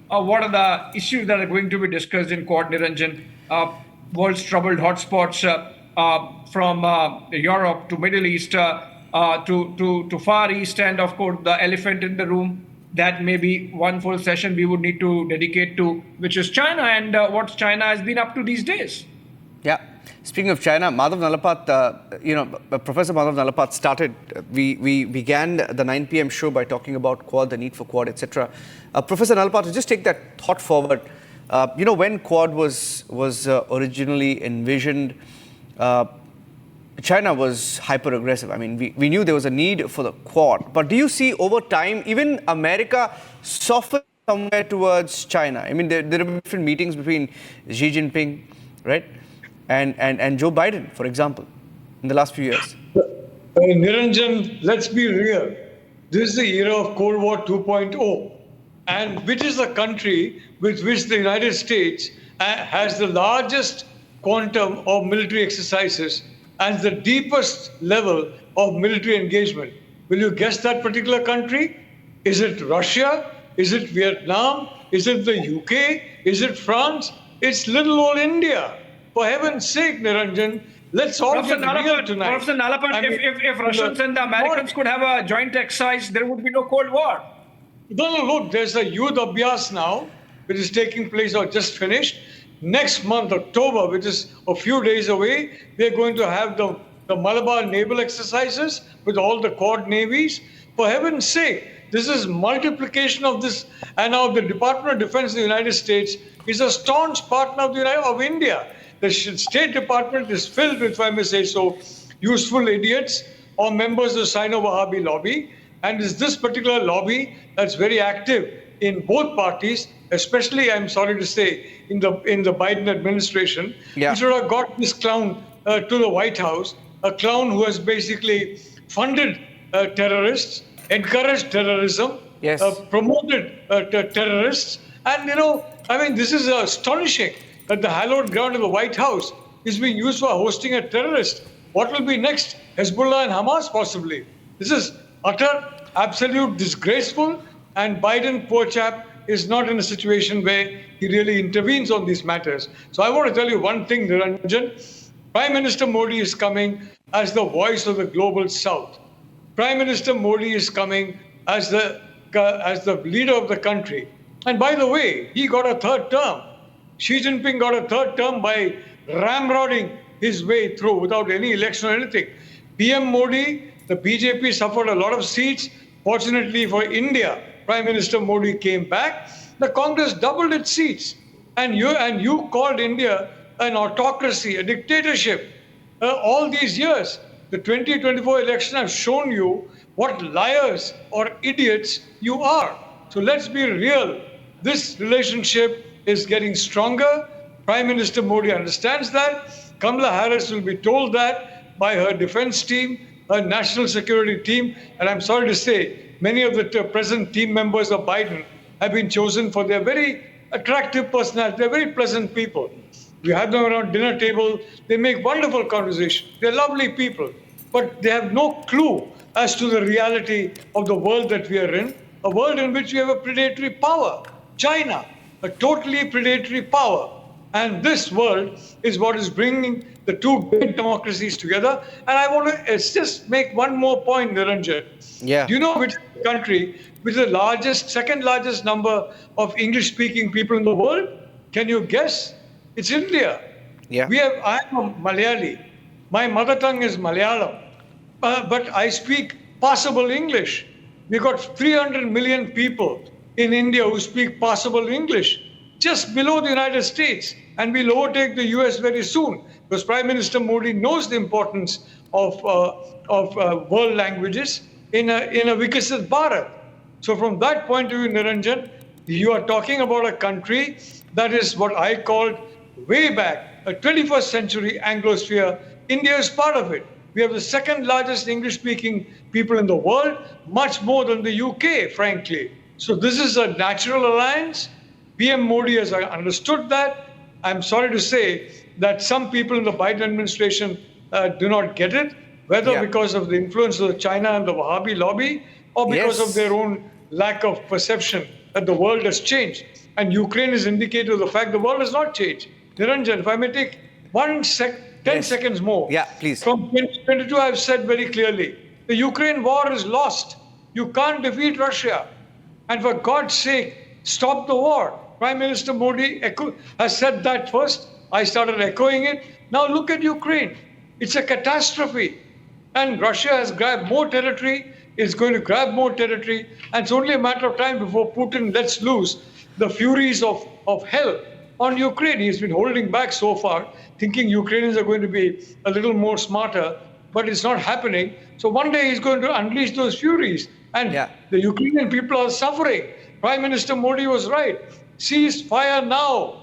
what are the issues that are going to be discussed in Quad, Niranjan. World's troubled hotspots from Europe to Middle East to Far East, and of course the elephant in the room that may be one full session we would need to dedicate to, which is China and what China has been up to these days. Yeah. Speaking of China, Madhav Nalapat, Professor Madhav Nalapat started, we began the 9 p.m. show by talking about Quad, the need for Quad, etc. Professor Nalapat, to just take that thought forward, when Quad was originally envisioned, China was hyper aggressive. I mean, we knew there was a need for the Quad. But do you see over time, even America soften somewhere towards China? I mean, there have been different meetings between Xi Jinping, right, and Joe Biden, for example, in the last few years. Niranjan, let's be real. This is the era of Cold War 2.0. And which is the country with which the United States has the largest quantum of military exercises and the deepest level of military engagement? Will you guess that particular country? Is it Russia? Is it Vietnam? Is it the UK? Is it France? It's little old India. For heaven's sake, Niranjan, let's all get real tonight. Professor Nalapan, I mean, if Russians and the Americans could have a joint exercise, there would be no Cold War. No, look, there's a youth abhyas now, which is taking place or just finished. Next month, October, which is a few days away, we're going to have the Malabar naval exercises with all the Quad navies. For heaven's sake, this is multiplication of this. And now the Department of Defense of the United States is a staunch partner of India. The State Department is filled with, if I may say so, useful idiots or members of the Sino-Wahhabi lobby. And it's this particular lobby that's very active in both parties, especially, I'm sorry to say, in the Biden administration. Yeah. We should have got this clown to the White House, a clown who has basically funded terrorists, encouraged terrorism, Yes. Promoted terrorists. And, I mean, this is astonishing that the hallowed ground of the White House is being used for hosting a terrorist. What will be next? Hezbollah and Hamas, possibly. This is utter, absolute disgraceful, and Biden, poor chap, is not in a situation where he really intervenes on these matters. So I want to tell you one thing, Niranjan. Prime Minister Modi is coming as the voice of the global South. Prime Minister Modi is coming as the leader of the country. And by the way, he got a third term. Xi Jinping got a third term by ramrodding his way through without any election or anything. PM Modi, the BJP suffered a lot of seats. Fortunately for India, Prime Minister Modi came back. The Congress doubled its seats. And you called India an autocracy, a dictatorship. All these years, the 2024 election have shown you what liars or idiots you are. So let's be real. This relationship is getting stronger. Prime Minister Modi understands that. Kamala Harris will be told that by her defense team, her national security team. And I'm sorry to say, many of the present team members of Biden have been chosen for their very attractive personality. They're very pleasant people. You have them around dinner table. They make wonderful conversation. They're lovely people. But they have no clue as to the reality of the world that we are in, a world in which we have a predatory power, China, a totally predatory power. And this world is what is bringing the two great democracies together. And I want to just make one more point, Niranjan. Yeah. Do you know which country with the second largest number of English-speaking people in the world? Can you guess? It's India. Yeah. I'm a Malayali. My mother tongue is Malayalam. But I speak passable English. We've got 300 million people in India who speak passable English, just below the United States. And we'll overtake the US very soon, because Prime Minister Modi knows the importance of world languages in a Vikasit Bharat. So from that point of view, Niranjan, you are talking about a country that is what I called way back, a 21st century Anglosphere. India is part of it. We have the second largest English-speaking people in the world, much more than the UK, frankly. So this is a natural alliance. PM Modi has understood that. I'm sorry to say that some people in the Biden administration do not get it, whether because of the influence of China and the Wahhabi lobby, or because of their own lack of perception that the world has changed. And Ukraine is indicative of the fact the world has not changed. Niranjan, if I may take 10 seconds more. Yeah, please. From 2022, I've said very clearly, the Ukraine war is lost. You can't defeat Russia. And for God's sake, stop the war. Prime Minister Modi has said that first. I started echoing it. Now look at Ukraine. It's a catastrophe. And Russia has grabbed more territory, is going to grab more territory. And it's only a matter of time before Putin lets loose the furies of hell on Ukraine. He's been holding back so far, thinking Ukrainians are going to be a little more smarter but it's not happening. So one day he's going to unleash those furies. And the Ukrainian people are suffering. Prime Minister Modi was right. Cease fire now.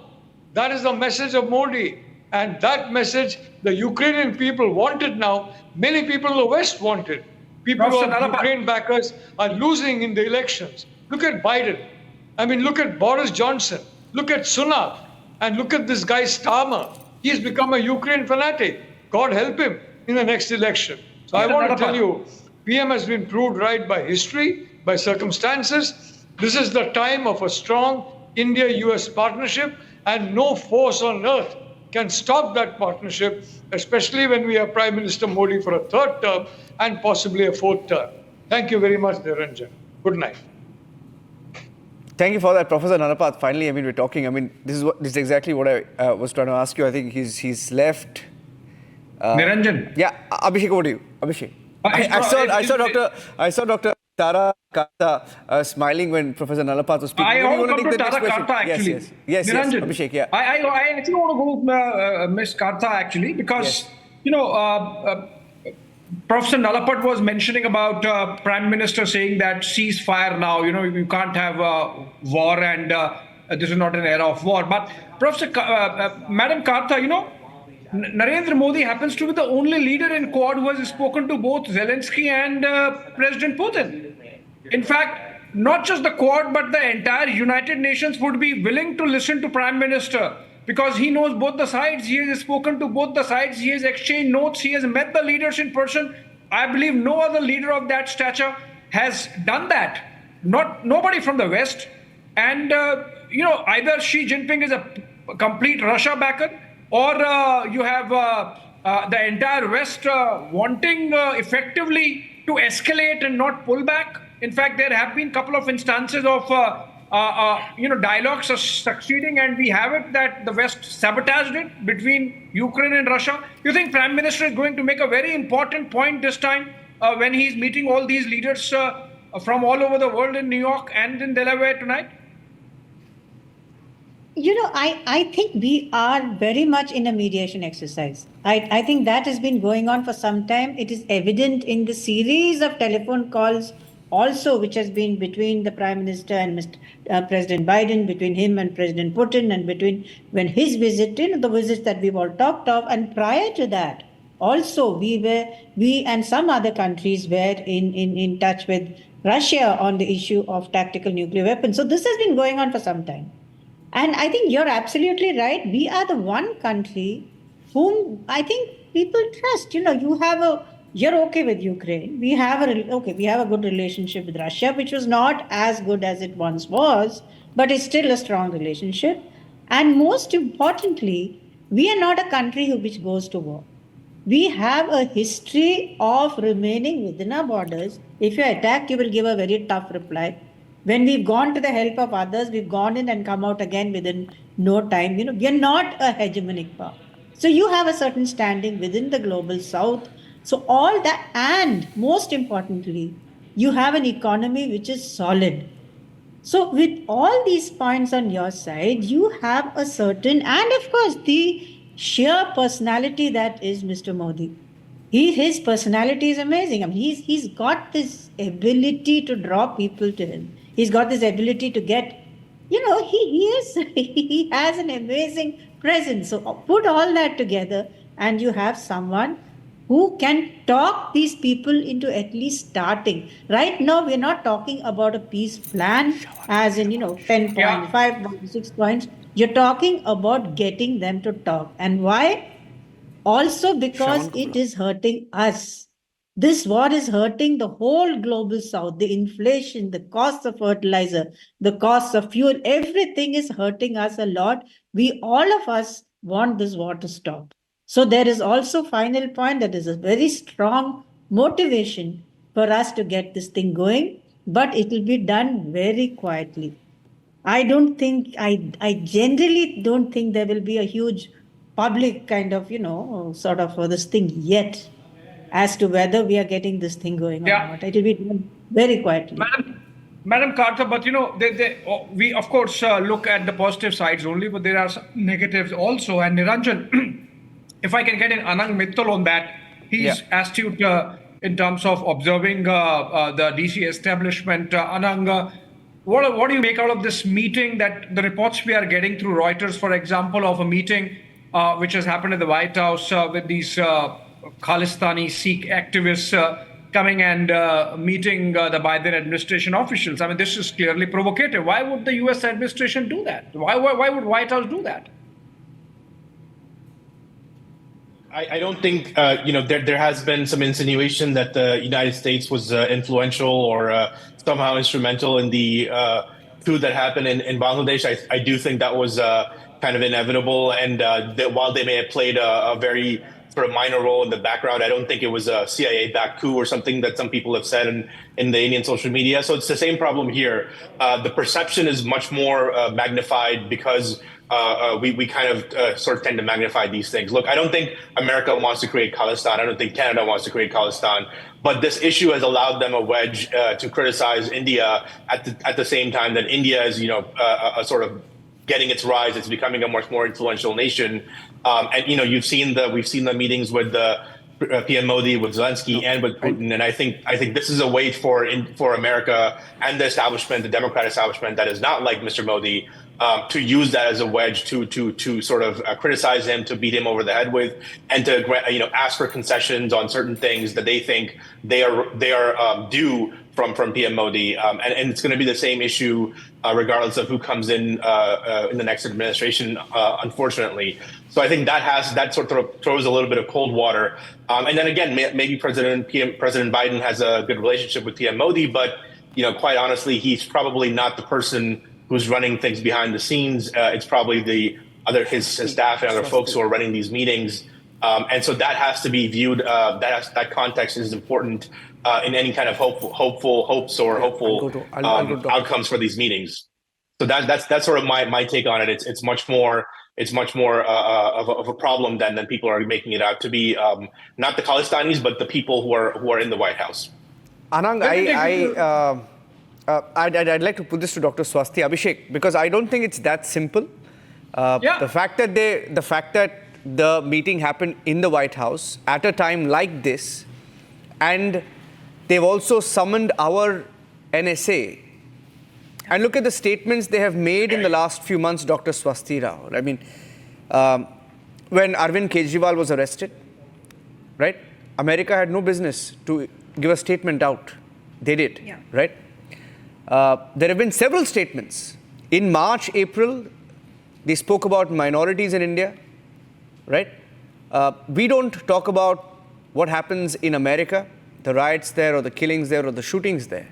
That is the message of Modi. And that message the Ukrainian people wanted now. Many people in the West wanted. People who are Ukraine backers are losing in the elections. Look at Biden. I mean, look at Boris Johnson. Look at Sunak. And look at this guy Starmer. He's become a Ukraine fanatic. God help him in the next election. So I want to tell you, PM has been proved right by history, by circumstances. This is the time of a strong India-US partnership, and no force on earth can stop that partnership, especially when we have Prime Minister Modi for a third term and possibly a fourth term. Thank you very much, Niranjan. Good night. Thank you for that, Professor Nanapath. Finally, I mean, we're talking. I mean, this is exactly what I was trying to ask you. I think he's left. Niranjan. Yeah, Abhishek, over to you. Abhishek. I saw Dr. Tara Karta smiling when Professor Nanapath was speaking. I want to come to Tara Karta actually. Yes, Niranjan, Abhishek, yeah. I actually want to go with Ms. Karta actually, because, Professor Nalapat was mentioning about Prime Minister saying that ceasefire now, you can't have war and this is not an era of war. But Madam Karta, Narendra Modi happens to be the only leader in Quad who has spoken to both Zelensky and President Putin. In fact, not just the Quad, but the entire United Nations would be willing to listen to Prime Minister, because he knows both the sides. He has spoken to both the sides. He has exchanged notes. He has met the leaders in person. I believe no other leader of that stature has done that. Nobody from the West. And, either Xi Jinping is a complete Russia backer, or you have the entire West wanting effectively to escalate and not pull back. In fact, there have been a couple of instances of dialogues are succeeding, and we have it that the West sabotaged it between Ukraine and Russia. You think Prime Minister is going to make a very important point this time when he's meeting all these leaders from all over the world in New York and in Delaware tonight? I think we are very much in a mediation exercise. I think that has been going on for some time. It is evident in the series of telephone calls also, which has been between the Prime Minister and President Biden, between him and President Putin, and between when his visit, the visits that we've all talked of, and prior to that, also we and some other countries were in touch with Russia on the issue of tactical nuclear weapons. So this has been going on for some time. And I think you're absolutely right. We are the one country whom I think people trust. You're okay with Ukraine. We have a good relationship with Russia, which was not as good as it once was, but it's still a strong relationship. And most importantly, we are not a country which goes to war. We have a history of remaining within our borders. If you're attacked, you will give a very tough reply. When we've gone to the help of others, we've gone in and come out again within no time. We are not a hegemonic power. So you have a certain standing within the global south. So all that, and most importantly, you have an economy which is solid. So with all these points on your side, you have a certain, and of course, the sheer personality that is Mr. Modi. His personality is amazing. I mean, he's got this ability to draw people to him. He's got this ability to get, he has an amazing presence. So put all that together and you have someone who can talk these people into at least starting. Right now, we're not talking about a peace plan as in, 10.5, 6 points. You're talking about getting them to talk. And why? Also because it is hurting us. This war is hurting the whole global south. The inflation, the cost of fertilizer, the cost of fuel, everything is hurting us a lot. All of us want this war to stop. So there is also final point that is a very strong motivation for us to get this thing going, but it will be done very quietly. I generally don't think there will be a huge public kind of, sort of this thing yet as to whether we are getting this thing going or not. It will be done very quietly. Madam Karta, but we of course look at the positive sides only, but there are some negatives also. And Niranjan, if I can get an Anang Mittal on that, He's astute in terms of observing the DC establishment. Anang, what do you make out of this meeting, that the reports we are getting through Reuters, for example, of a meeting which has happened at the White House with these Khalistani Sikh activists coming and meeting the Biden administration officials? I mean, this is clearly provocative. Why would the US administration do that? Why would White House do that? I don't think, there has been some insinuation that the United States was influential or somehow instrumental in the coup that happened in Bangladesh. I do think that was kind of inevitable. And that while they may have played a very sort of minor role in the background, I don't think it was a CIA-backed coup or something that some people have said in the Indian social media. So it's the same problem here. The perception is much more magnified because we kind of sort of tend to magnify these things. Look, I don't think America wants to create Khalistan. I don't think Canada wants to create Khalistan. But this issue has allowed them a wedge to criticize India at the same time that India is, a sort of getting its rise. It's becoming a much more influential nation. And we've seen the meetings with the PM Modi, with Zelensky, and with Putin. And I think this is a way for America and the establishment, the Democrat establishment that is not like Mr. Modi, to use that as a wedge to sort of criticize him, to beat him over the head with, and to ask for concessions on certain things that they think they are due from PM Modi, and it's going to be the same issue regardless of who comes in the next administration, unfortunately. So I think that sort of throws a little bit of cold water. And then again, maybe President Biden has a good relationship with PM Modi, but quite honestly, he's probably not the person who's running things behind the scenes. It's probably his staff and other folks who are running these meetings. And so that has to be viewed. That context is important in any kind of hopes or hopeful outcomes for these meetings. So that's sort of my take on it. It's much more of a problem than people are making it out to be. Not the Khalistanis, but the people who are in the White House. Anang, I'd like to put this to Dr. Swasti, Abhishek, because I don't think it's that simple. The fact that the meeting happened in the White House at a time like this, and they've also summoned our NSA. And look at the statements they have made in the last few months, Dr. Swasti Rao. I mean, when Arvind Kejriwal was arrested, right? America had no business to give a statement out. They did, right? There have been several statements. In March, April, they spoke about minorities in India, right? We don't talk about what happens in America, the riots there or the killings there or the shootings there.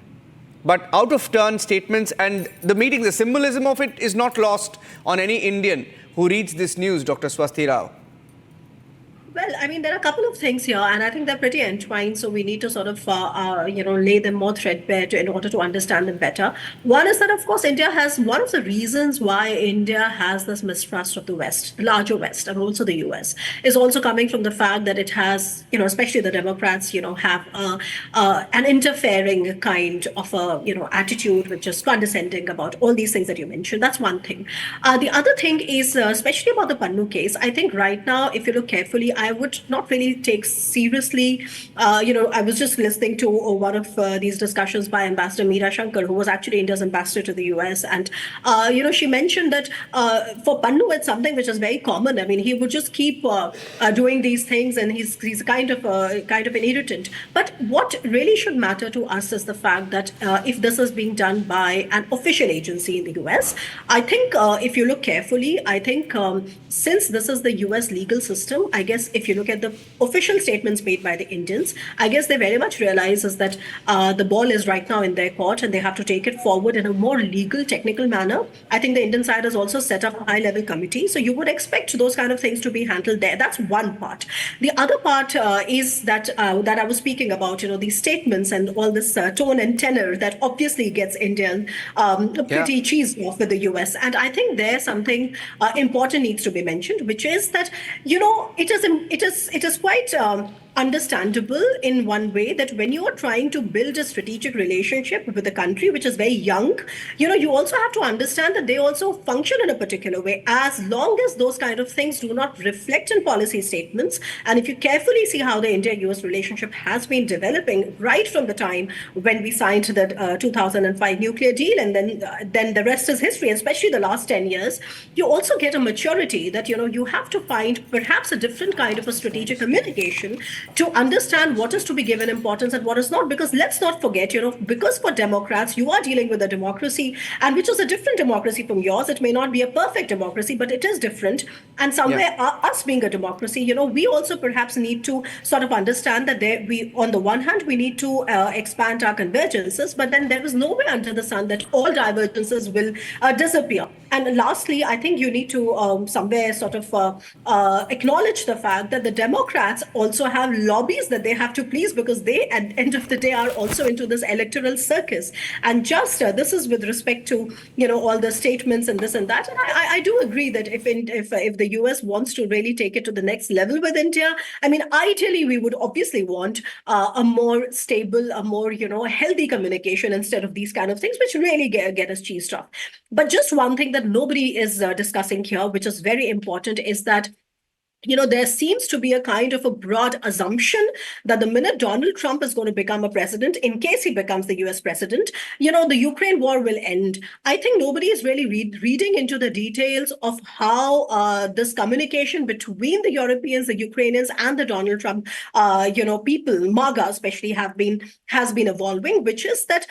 But out of turn statements, and the meeting, the symbolism of it is not lost on any Indian who reads this news, Dr. Swasti Rao. Well, I mean, there are a couple of things here, and I think they're pretty entwined, so we need to sort of, lay them more threadbare in order to understand them better. One is that, of course, India has, one of the reasons why India has this mistrust of the West, the larger West, and also the US, is also coming from the fact that it has, especially the Democrats, have an interfering kind of attitude, which is condescending about all these things that you mentioned. That's one thing. The other thing is, especially about the Pannu case, I think right now, if you look carefully, I would not really take seriously, I was just listening to one of these discussions by Ambassador Meera Shankar, who was actually India's ambassador to the US. And, she mentioned that for Pannu, it's something which is very common. I mean, he would just keep doing these things, and he's kind of an irritant. But what really should matter to us is the fact that if this is being done by an official agency in the US, I think if you look carefully, I think since this is the US legal system, I guess if you look at the official statements made by the Indians, I guess they very much realize is that the ball is right now in their court, and they have to take it forward in a more legal, technical manner. I think the Indian side has also set up a high-level committee, so you would expect those kind of things to be handled there. That's one part. The other part is that I was speaking about, these statements and all this tone and tenor that obviously gets Indian pretty cheesed off with the US. And I think there's something important needs to be mentioned, which is that, it is quite understandable in one way that when you are trying to build a strategic relationship with a country which is very young, you also have to understand that they also function in a particular way. As long as those kind of things do not reflect in policy statements, and if you carefully see how the India-US relationship has been developing right from the time when we signed the 2005 nuclear deal, and then the rest is history, especially the last 10 years, you also get a maturity that, you have to find perhaps a different kind of a strategic communication to understand what is to be given importance and what is not. Because let's not forget, because for Democrats, you are dealing with a democracy, and which is a different democracy from yours. It may not be a perfect democracy, but it is different. And somewhere, us being a democracy, we also perhaps need to sort of understand that on the one hand, we need to expand our convergences, but then there is no way under the sun that all divergences will disappear. And lastly, I think you need to somewhere sort of acknowledge the fact that the Democrats also have lobbies that they have to please, because they, at the end of the day, are also into this electoral circus. And just this is with respect to all the statements and this and that. And I do agree that if the US wants to really take it to the next level with India, I mean, ideally we would obviously want a more stable, a more healthy communication instead of these kind of things which really get us cheesed off. But just one thing that nobody is discussing here, which is very important, is that there seems to be a kind of a broad assumption that the minute Donald Trump is going to become a president, in case he becomes the US president, the Ukraine war will end. I think nobody is really reading into the details of how this communication between the Europeans, the Ukrainians, and the Donald Trump, people, MAGA especially, has been evolving, which is that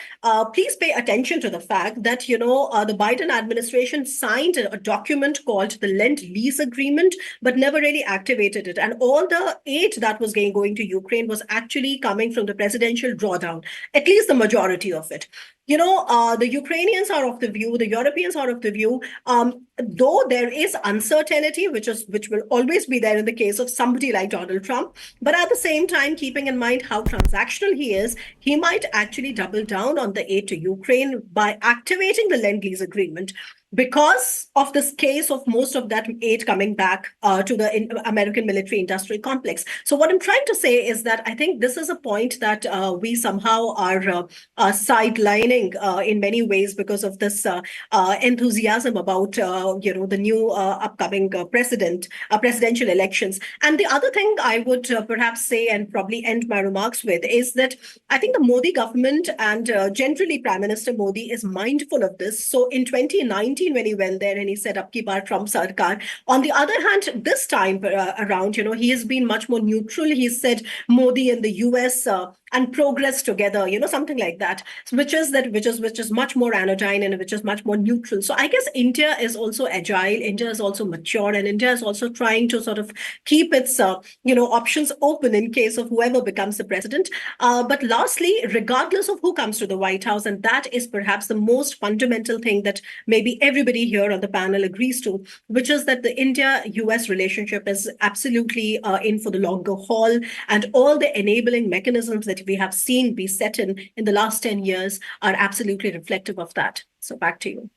please pay attention to the fact that, the Biden administration signed a document called the Lend-Lease Agreement, but never really activated it. And all the aid that was going to Ukraine was actually coming from the presidential drawdown, at least the majority of it. The Ukrainians are of the view, the Europeans are of the view, though there is uncertainty, which will always be there in the case of somebody like Donald Trump, but at the same time, keeping in mind how transactional he is, he might actually double down on the aid to Ukraine by activating the Lend-Lease Agreement, because of this case of most of that aid coming back to the American military industrial complex. So what I'm trying to say is that I think this is a point that we somehow are sidelining in many ways because of this enthusiasm about the new upcoming presidential elections. And the other thing I would perhaps say, and probably end my remarks with, is that I think the Modi government and generally Prime Minister Modi is mindful of this. So in 2019, when he went there and he said, "Ab ki baar Trump Sarkar." On the other hand, this time around, he has been much more neutral. He said Modi and the US and progress together, something like that, which is much more anodyne and which is much more neutral. So I guess India is also agile, India is also mature, and India is also trying to sort of keep its options open in case of whoever becomes the president. But lastly, regardless of who comes to the White House, and that is perhaps the most fundamental thing that maybe everybody here on the panel agrees to, which is that the India-US relationship is absolutely in for the longer haul, and all the enabling mechanisms that we have seen be set in the last 10 years are absolutely reflective of that. So back to you.